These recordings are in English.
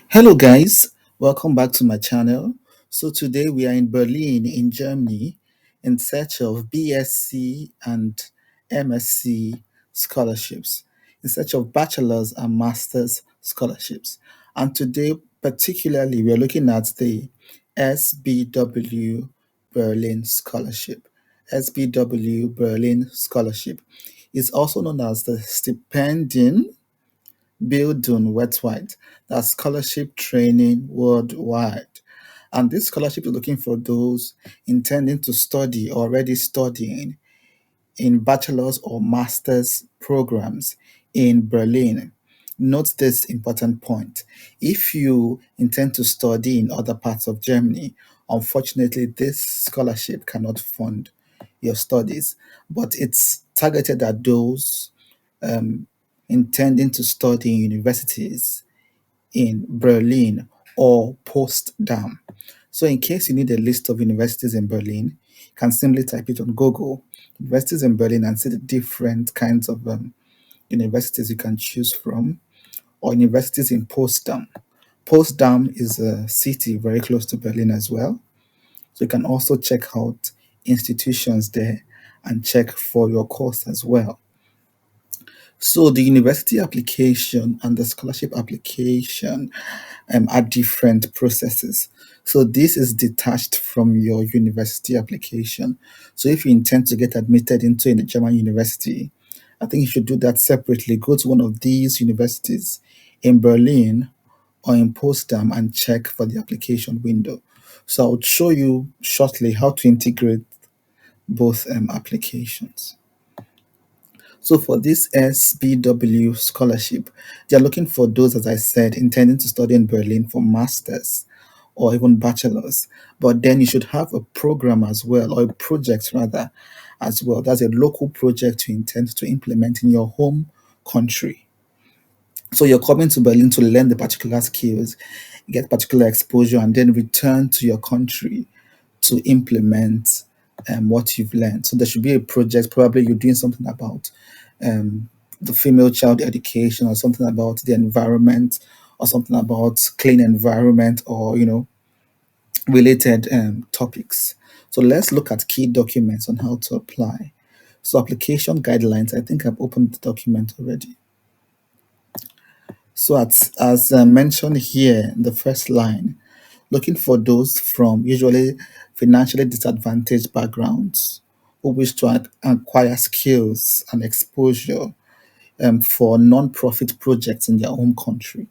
Hello, guys. Welcome back to my channel. So, today we are in Berlin, in Germany, in search of BSc and MSc scholarships, in search of bachelor's and master's scholarships. And today, particularly, we are looking at the SBW Berlin Scholarship. SBW Berlin Scholarship is also known as the Stipendium Bildung Worldwide, that's scholarship training worldwide. And this scholarship is looking for those intending to study or already studying in bachelor's or master's programs in Berlin. Note this important point. If you intend to study in other parts of Germany, unfortunately, this scholarship cannot fund your studies, but it's targeted at those um, intending to study in universities in Berlin or Potsdam. So, in case you need a list of universities in Berlin, you can simply type it on Google, universities in Berlin, and see the different kinds of universities you can choose from, or universities in Potsdam. Potsdam is a city very close to Berlin as well. So, you can also check out institutions there and check for your course as well. So the university application and the scholarship application are different processes. So this is detached from your university application. So if you intend to get admitted into a German university, I think you should do that separately. Go to one of these universities in Berlin or in Potsdam and check for the application window. So I'll show you shortly how to integrate both applications. So for this SBW scholarship, they are looking for those, as I said, intending to study in Berlin for masters or even bachelors. But then you should have a program as well, or a project rather, as well. That's a local project you intend to implement in your home country. So you're coming to Berlin to learn the particular skills, get particular exposure, and then return to your country to implement what you've learned. So there should be a project. Probably you're doing something about the female child education, or something about the environment, or something about clean environment, or related topics. So let's look at key documents on how to apply. So application guidelines. I think I've opened the document already. So as mentioned here in the first line, looking for those from usually financially disadvantaged backgrounds who wish to acquire skills and exposure for non-profit projects in their home country.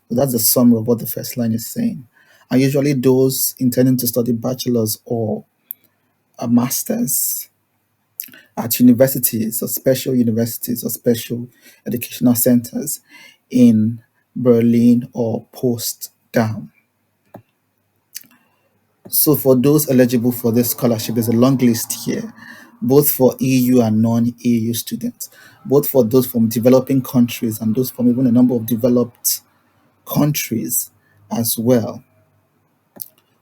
So that's the summary of what the first line is saying. And usually those intending to study bachelor's or a master's at universities or special educational centers in Berlin or Potsdam. So for those eligible for this scholarship, there's a long list here, both for EU and non-EU students, both for those from developing countries and those from even a number of developed countries as well.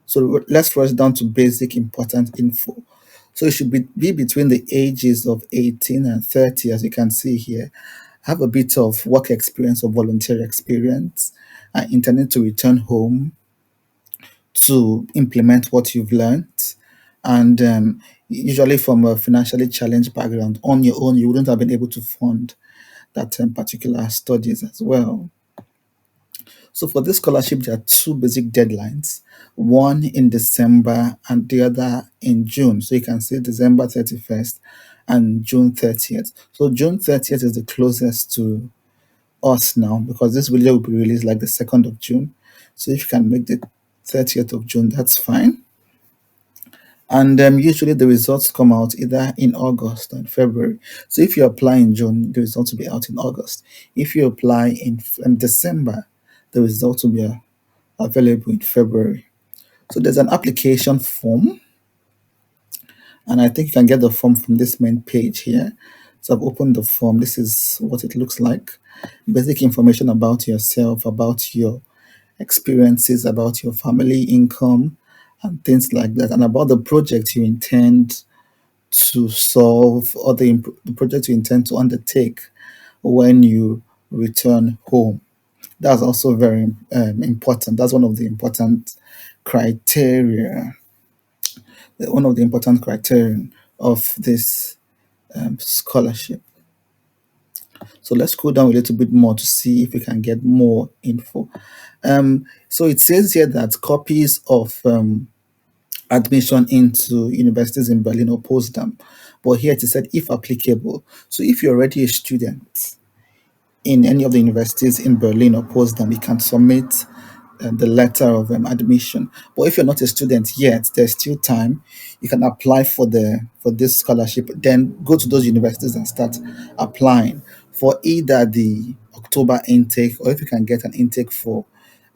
So let's rush down to basic important info. So it should be between the ages of 18 and 30, as you can see here. Have a bit of work experience or volunteer experience, and intending to return home to implement what you've learned. And usually from a financially challenged background, on your own, you wouldn't have been able to fund that particular studies as well. So for this scholarship, there are two basic deadlines, one in December and the other in June. So you can see December 31st and June 30th. So June 30th is the closest to us now, because this video will be released like the 2nd of June. So if you can make the 30th of June, that's fine. And usually the results come out either in August or in February. So if you apply in June, the results will be out in August. If you apply in December, the results will be available in February. So there's an application form, and I think you can get the form from this main page here. So I've opened the form. This is what it looks like. Basic information about yourself, about your experiences, about your family income, and things like that, and about the project you intend to solve, or the project you intend to undertake when you return home. That's also very important. That's one of the important criteria, one of the important criterion of this scholarship. So let's go down a little bit more to see if we can get more info. So it says here that copies of admission into universities in Berlin or Potsdam, but here it said if applicable. So if you're already a student in any of the universities in Berlin or Potsdam, you can submit the letter of admission. But if you're not a student yet, there's still time. You can apply for this scholarship. Then go to those universities and start applying for either the October intake, or if you can get an intake for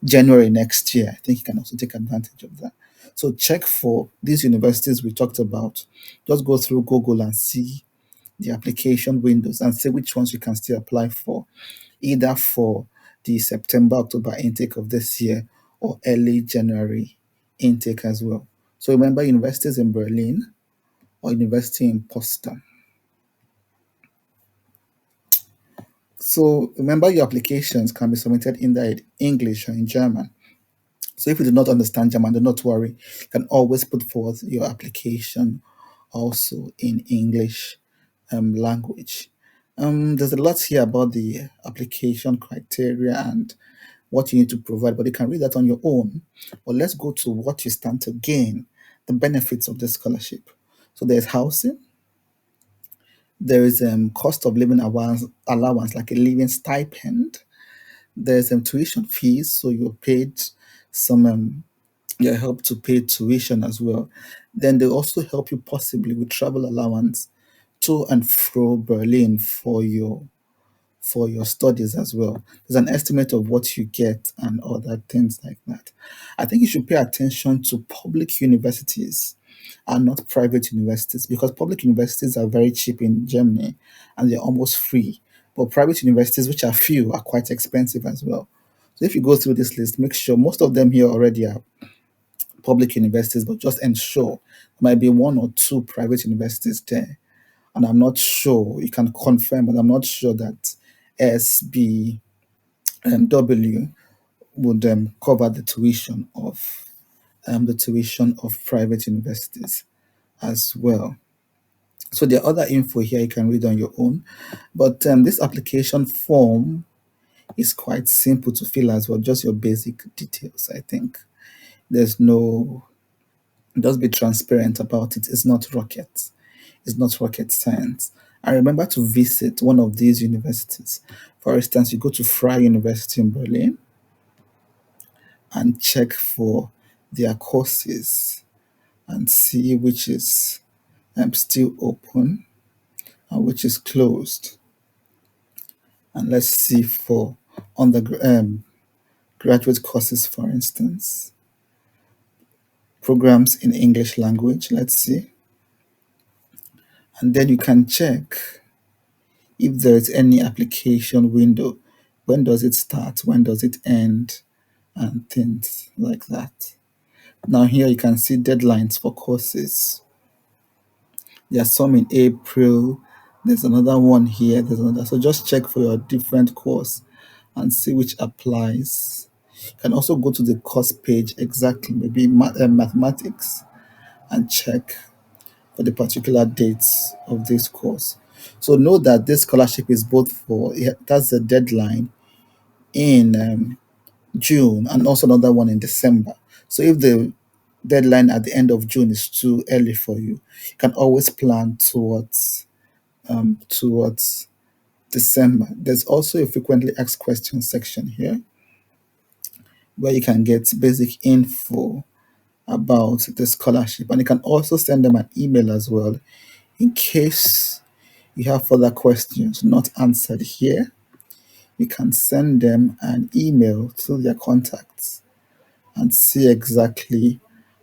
January next year, I think you can also take advantage of that. So check for these universities we talked about. Just go through Google and see the application windows and see which ones you can still apply for, either for the September October intake of this year or early January intake as well. So remember, universities in Berlin or university in Potsdam. So remember, your applications can be submitted in either English or in German. So if you do not understand German, do not worry. You can always put forth your application also in English language. There's a lot here about the application criteria and what you need to provide, but you can read that on your own. But let's go to what you stand to gain, the benefits of the scholarship. So there's housing, there is cost of living allowance like a living stipend, there's tuition fees, so you're paid some you help to pay tuition as well. Then they also help you possibly with travel allowance to and fro Berlin for your studies as well. There's an estimate of what you get and other things like that. I think you should pay attention to public universities and not private universities, because public universities are very cheap in Germany and they're almost free. But private universities, which are few, are quite expensive as well. So if you go through this list, make sure most of them here already are public universities, but just ensure there might be one or two private universities there. And I'm not sure, you can confirm, but I'm not sure that SBW would cover the tuition of private universities as well. So there are other info here you can read on your own, but this application form is quite simple to fill as well. Just your basic details. I think there's no. Just be transparent about it. It's not rocket. It's not rocket science. And remember to visit one of these universities. For instance, you go to Freie University in Berlin and check for their courses and see which is still open and which is closed. And let's see for graduate courses, for instance, programs in English language. Let's see. And then you can check if there is any application window. When does it start? When does it end? And things like that. Now here you can see deadlines for courses. There are some in April. There's another one here. There's another. So just check for your different course and see which applies. You can also go to the course page exactly, maybe mathematics, and check for the particular dates of this course. So know that this scholarship is both for, that's the deadline in June and also another one in December. So if the deadline at the end of June is too early for you, you can always plan towards December. There's also a frequently asked questions section here where you can get basic info about the scholarship, and you can also send them an email as well in case you have further questions not answered here. You can send them an email through their contacts and see exactly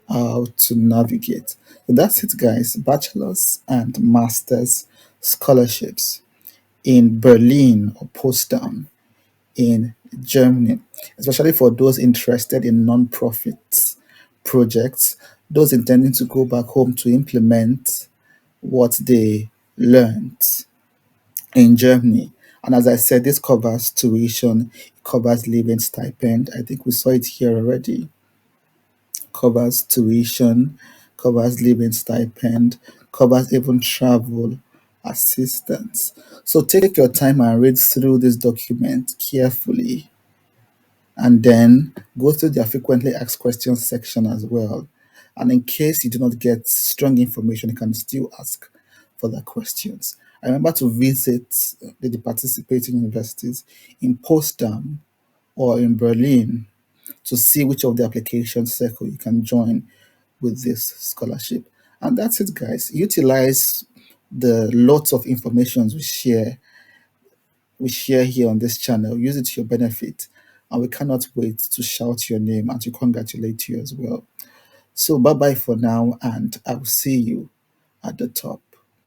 how to navigate. So that's it, guys. Bachelor's and master's scholarships in Berlin or Potsdam in Germany, especially for those interested in non-profit projects, those intending to go back home to implement what they learned in Germany. And as I said, this covers tuition covers living stipend. I think we saw it here already. Covers tuition, covers living stipend, covers even travel assistance. So take your time and read through this document carefully, and then go through their frequently asked questions section as well. And in case you do not get strong information, you can still ask for the questions. I remember to visit the participating universities in Potsdam or in Berlin to see which of the application circle you can join with this scholarship. And that's it, guys. Utilize the lots of information we share here on this channel. Use it to your benefit. And we cannot wait to shout your name and to congratulate you as well. So bye bye for now, and I will see you at the top.